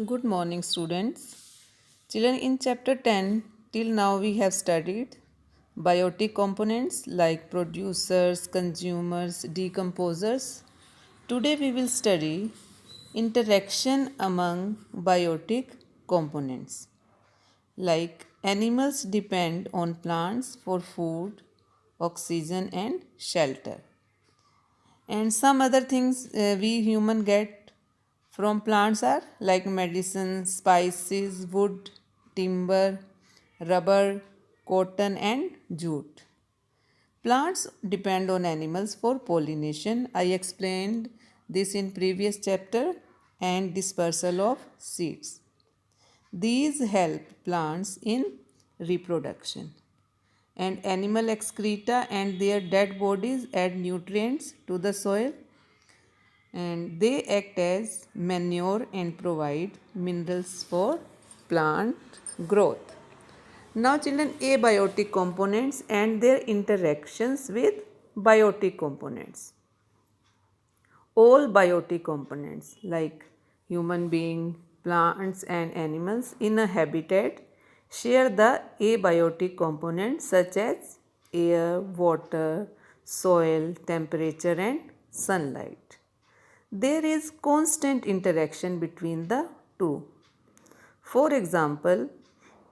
Good morning, students. Children, in chapter 10, till now we have studied biotic components like producers, consumers, decomposers. Today we will study interaction among biotic components. Like animals depend on plants for food, oxygen, and shelter. And some other things we human get from plants are like medicine, spices, wood, timber, rubber, cotton, and jute. Plants depend on animals for pollination. I explained this in previous chapter, and dispersal of seeds. These help plants in reproduction. And animal excreta and their dead bodies add nutrients to the soil, and they act as manure and provide minerals for plant growth. Now, children, abiotic components and their interactions with biotic components. All biotic components like human being, plants and animals in a habitat share the abiotic components such as air, water, soil, temperature and sunlight. There is constant interaction between the two. For example,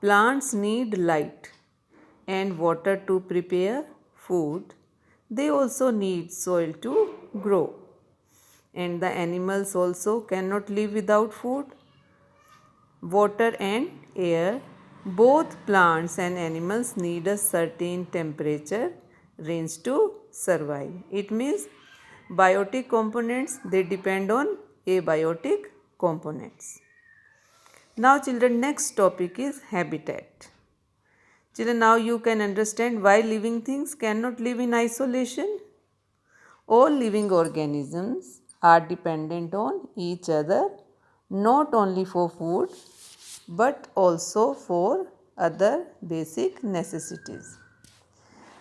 plants need light and water to prepare food. They also need soil to grow. And the animals also cannot live without food, water and air. Both plants and animals need a certain temperature range to survive. It means biotic components, they depend on abiotic components. Now children, next topic is habitat. Children, now you can understand why living things cannot live in isolation. All living organisms are dependent on each other, not only for food but also for other basic necessities.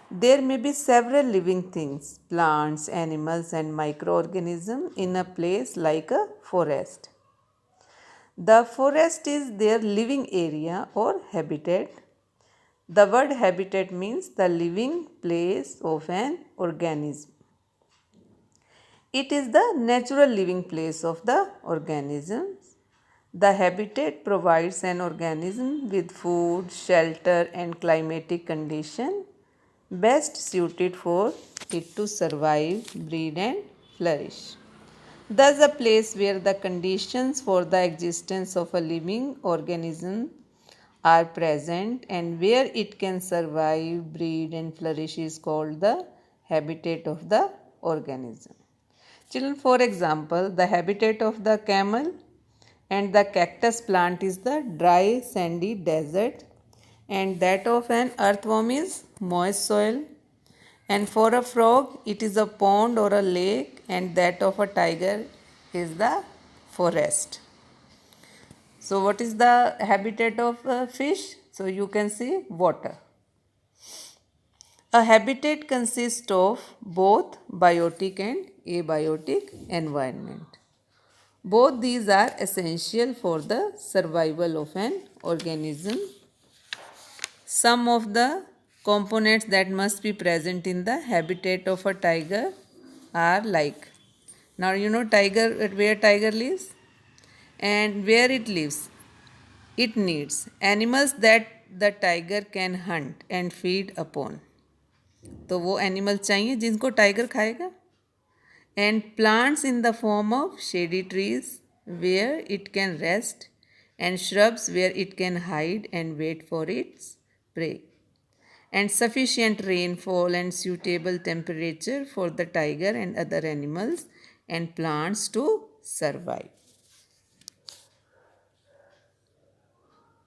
There may be several living things, plants, animals and microorganisms in a place like a forest. The forest is their living area or habitat. The word habitat means the living place of an organism. It is the natural living place of the organisms. The habitat provides an organism with food, shelter and climatic condition best suited for it to survive, breed and flourish. Thus, a place where the conditions for the existence of a living organism are present and where it can survive, breed and flourish is called the habitat of the organism. Children, for example, the habitat of the camel and the cactus plant is the dry sandy desert, and that of an earthworm is moist soil, and for a frog it is a pond or a lake, and that of a tiger is the forest. So what is the habitat of a fish? So you can see water. A habitat consists of both biotic and abiotic environment. Both these are essential for the survival of an organism. Some of the components that must be present in the habitat of a tiger are like, now you know tiger, where tiger lives and where it lives. It needs animals that the tiger can hunt and feed upon. तो वो animal चाहिए जिनको tiger खाएगा. And plants in the form of shady trees where it can rest, and shrubs where it can hide and wait for its prey, and sufficient rainfall and suitable temperature for the tiger and other animals and plants to survive.